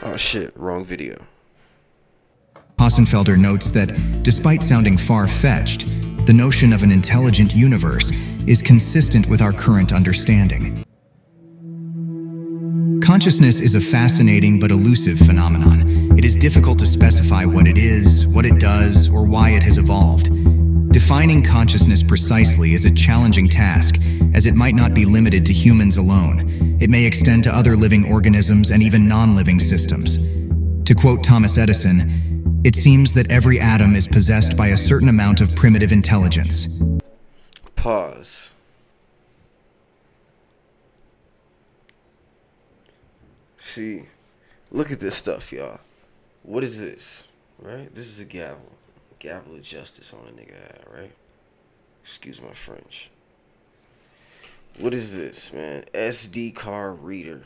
Oh shit, wrong video. Hassenfelder notes that, despite sounding far-fetched, the notion of an intelligent universe is consistent with our current understanding. Consciousness is a fascinating but elusive phenomenon. It is difficult to specify what it is, what it does, or why it has evolved. Defining consciousness precisely is a challenging task, as it might not be limited to humans alone. It may extend to other living organisms and even non-living systems. To quote Thomas Edison, "It seems that every atom is possessed by a certain amount of primitive intelligence." Pause. See, look at this stuff, y'all. What is this? Right? This is a gavel. Gavel of justice on a nigga head, right? Excuse my French. What is this, man? SD card reader.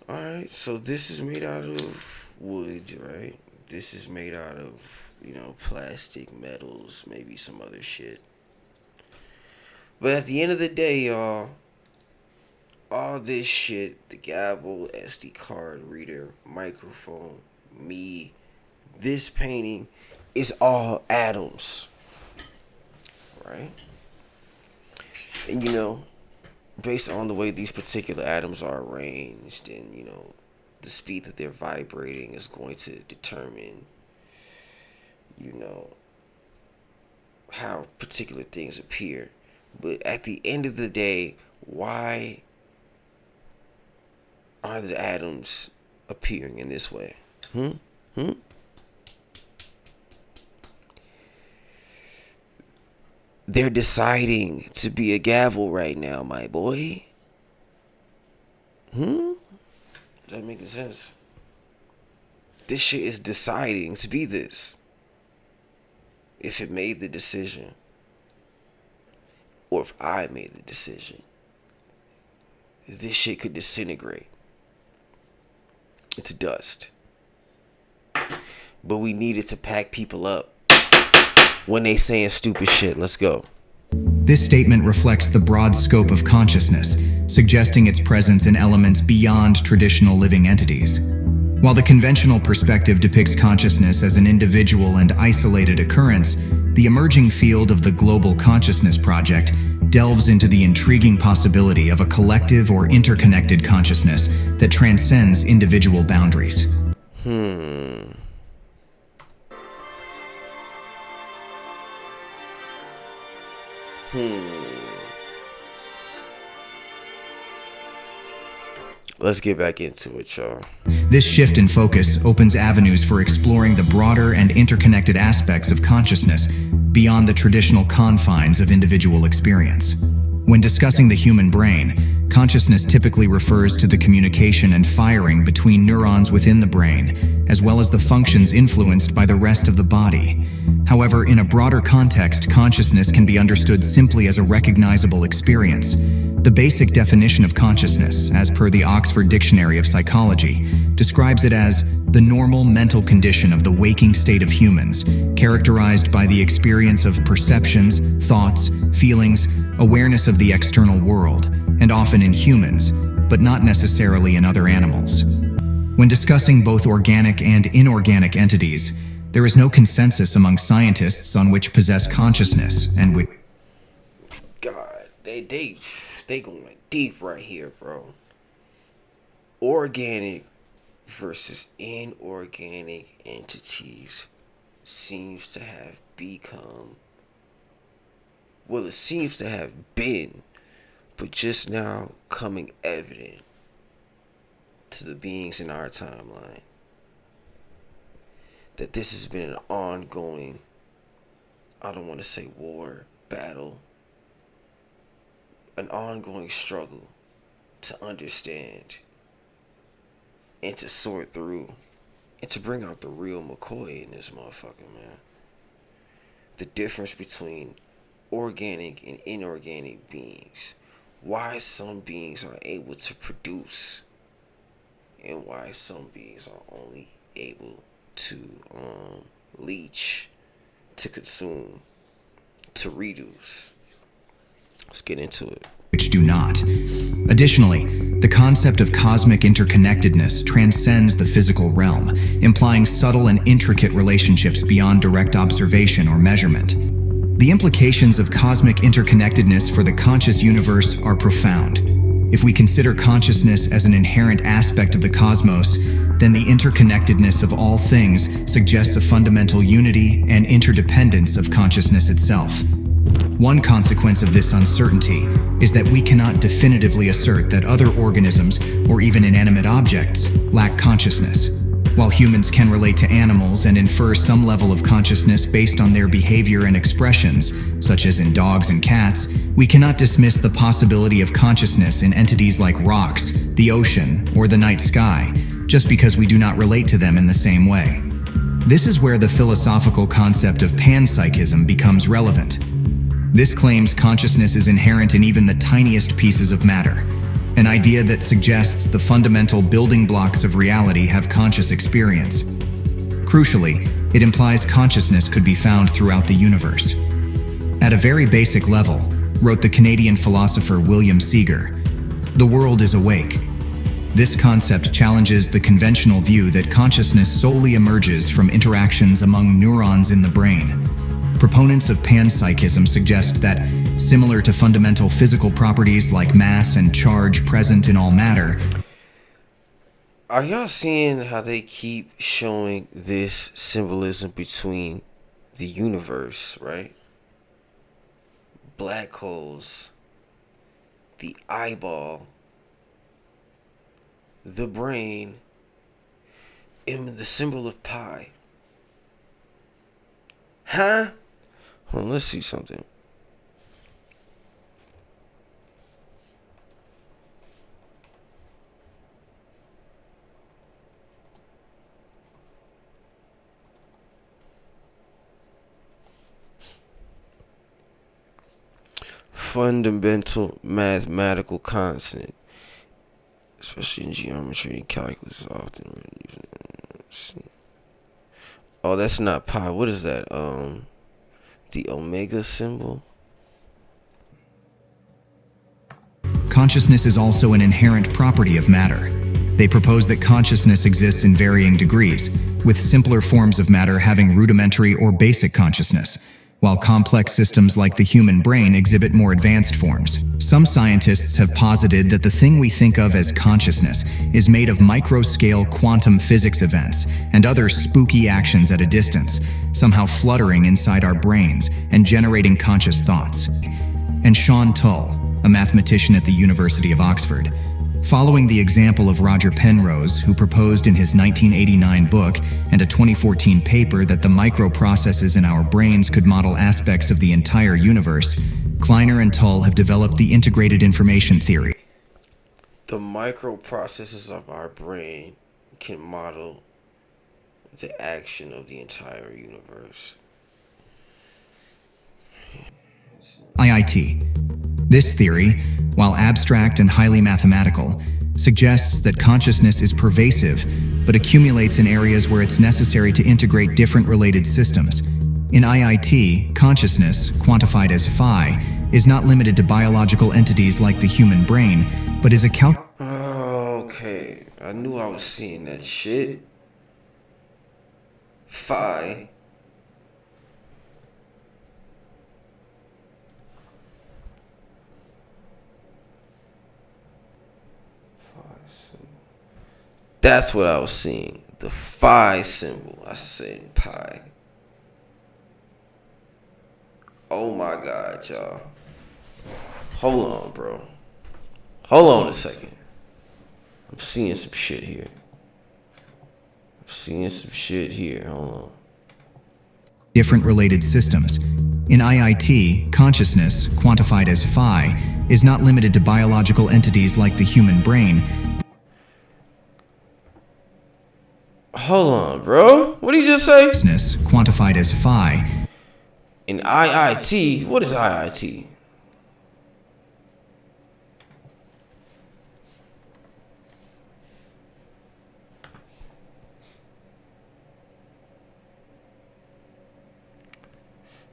Alright, so this is made out of wood, right? This is made out of, plastic, metals, maybe some other shit. But at the end of the day, y'all, all this shit, the gavel, SD card reader, microphone, me, this painting is all atoms, right? And based on the way these particular atoms are arranged and, the speed that they're vibrating is going to determine, how particular things appear. But at the end of the day, why are the atoms appearing in this way? They're deciding to be a gavel right now, my boy. Does that make sense? This shit is deciding to be this. If it made the decision. Or if I made the decision. This shit could disintegrate. It's dust. But we needed to pack people up when they saying stupid shit. Let's go. This statement reflects the broad scope of consciousness, suggesting its presence in elements beyond traditional living entities. While the conventional perspective depicts consciousness as an individual and isolated occurrence, the emerging field of the Global Consciousness Project delves into the intriguing possibility of a collective or interconnected consciousness that transcends individual boundaries. Let's get back into it, y'all. This shift in focus opens avenues for exploring the broader and interconnected aspects of consciousness beyond the traditional confines of individual experience. When discussing the human brain, consciousness typically refers to the communication and firing between neurons within the brain, as well as the functions influenced by the rest of the body. However, in a broader context, consciousness can be understood simply as a recognizable experience. The basic definition of consciousness, as per the Oxford Dictionary of Psychology, describes it as the normal mental condition of the waking state of humans, characterized by the experience of perceptions, thoughts, feelings, awareness of the external world, and often in humans, but not necessarily in other animals. When discussing both organic and inorganic entities, there is no consensus among scientists on which possess consciousness and which... God, they going deep right here, bro. Organic versus inorganic entities seems to have become, well, it seems to have been, but just now coming evident to the beings in our timeline, that this has been an ongoing, I don't want to say war, battle, an ongoing struggle to understand and to sort through and to bring out the real McCoy in this motherfucker, man. The difference between organic and inorganic beings. Why some beings are able to produce and why some beings are only able to leech, to consume, to reduce. Let's get into it. Which do not. Additionally, the concept of cosmic interconnectedness transcends the physical realm, implying subtle and intricate relationships beyond direct observation or measurement. The implications of cosmic interconnectedness for the conscious universe are profound. If we consider consciousness as an inherent aspect of the cosmos, then the interconnectedness of all things suggests a fundamental unity and interdependence of consciousness itself. One consequence of this uncertainty is that we cannot definitively assert that other organisms or even inanimate objects lack consciousness. While humans can relate to animals and infer some level of consciousness based on their behavior and expressions, such as in dogs and cats, we cannot dismiss the possibility of consciousness in entities like rocks, the ocean, or the night sky, just because we do not relate to them in the same way. This is where the philosophical concept of panpsychism becomes relevant. This claims consciousness is inherent in even the tiniest pieces of matter, an idea that suggests the fundamental building blocks of reality have conscious experience. Crucially, it implies consciousness could be found throughout the universe. At a very basic level, wrote the Canadian philosopher William Seeger, the world is awake. This concept challenges the conventional view that consciousness solely emerges from interactions among neurons in the brain. Proponents of panpsychism suggest that, similar to fundamental physical properties like mass and charge present in all matter, are y'all seeing how they keep showing this symbolism between the universe, right? Black holes, the eyeball, the brain, and the symbol of pi. Huh? Hold on, let's see something. Fundamental mathematical constant, especially in geometry and calculus, is often used. Oh, that's not pi. What is that? The omega symbol. consciousness is also an inherent property of matter. They propose that consciousness exists in varying degrees, with simpler forms of matter having rudimentary or basic consciousness, while complex systems like the human brain exhibit more advanced forms. Some scientists have posited that the thing we think of as consciousness is made of micro-scale quantum physics events and other spooky actions at a distance, somehow fluttering inside our brains and generating conscious thoughts. And Sean Tull, a mathematician at the University of Oxford, following the example of Roger Penrose, who proposed in his 1989 book and a 2014 paper that the microprocesses in our brains could model aspects of the entire universe, Kleiner and Tull have developed the integrated information theory. The microprocesses of our brain can model the action of the entire universe. IIT. This theory, while abstract and highly mathematical, suggests that consciousness is pervasive, but accumulates in areas where it's necessary to integrate different related systems. In IIT, consciousness, quantified as phi, is not limited to biological entities like the human brain, but is Okay, I knew I was seeing that shit. Phi. That's what I was seeing. The phi symbol. I said pi. Oh my God, y'all. Hold on, bro. Hold on a second. I'm seeing some shit here. Hold on. different related systems. In IIT, consciousness, quantified as phi, is not limited to biological entities like the human brain. Hold on, bro. What did you just say? Consciousness, quantified as phi. In IIT, what is IIT?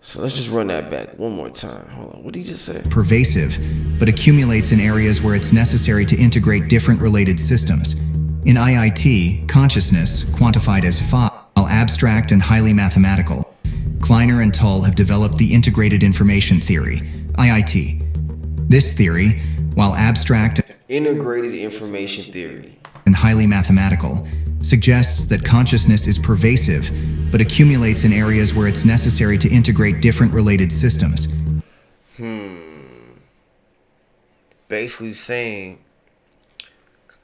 So let's just run that back one more time. Hold on. What did he just say? Pervasive, but accumulates in areas where it's necessary to integrate different related systems. In IIT, consciousness, quantified as phi, while abstract and highly mathematical. Kleiner and Tull have developed the Integrated Information Theory, IIT. This theory, while abstract Integrated Information Theory and highly mathematical, suggests that consciousness is pervasive, but accumulates in areas where it's necessary to integrate different related systems. basically saying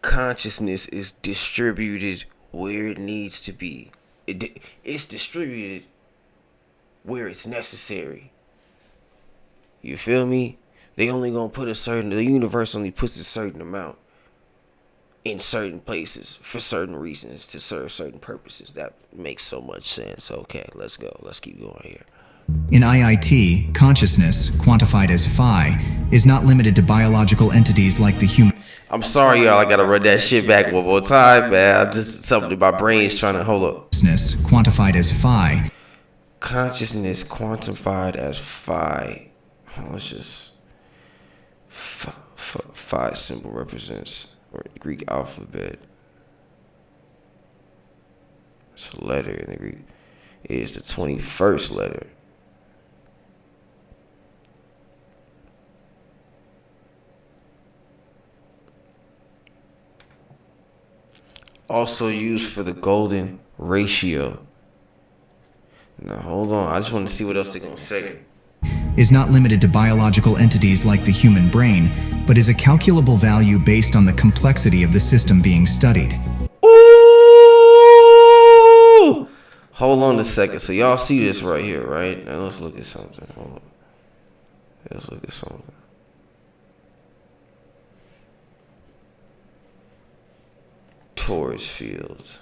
consciousness is distributed where it needs to be. It's distributed where it's necessary. You feel me? They only gonna put the universe only puts a certain amount in certain places for certain reasons to serve certain purposes. That makes so much sense. Okay, let's go. Let's keep going here. In IIT, consciousness, quantified as phi, is not limited to biological entities like the human. I'm sorry, y'all. I gotta run that shit back one more time, man. I'm just something my brain's trying to hold up. Consciousness, quantified as phi. Consciousness quantified as phi. Let's just phi symbol represents or Greek alphabet. It's a letter in the Greek. It is the 21st letter. Also used for the golden ratio. Now hold on, I just want to see what else they're gonna say. Is not limited to biological entities like the human brain, but is a calculable value based on the complexity of the system being studied. Ooh! Hold on a second. So y'all see this right here, right? Now let's look at something. Hold on. Let's look at something. Torus fields.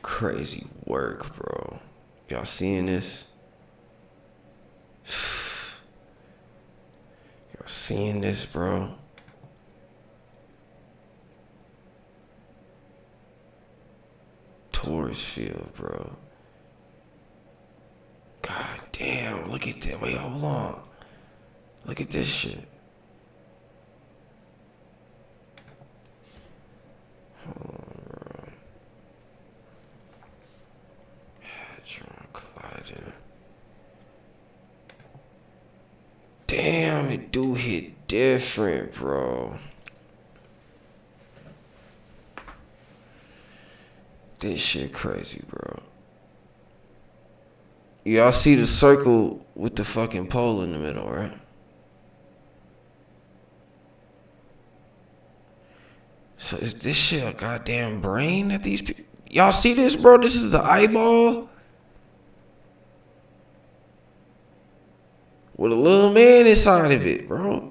Crazy work, bro. Y'all seeing this? Y'all seeing this, bro? Torus field, bro. God damn, look at that. Wait, hold on. Look at this shit. Hold on, bro. Hadron Collider. Damn, it do hit different, bro. This shit crazy, bro. Y'all see the circle with the fucking pole in the middle, right? So is this shit a goddamn brain that these people... Y'all see this, bro? This is the eyeball with a little man inside of it, bro.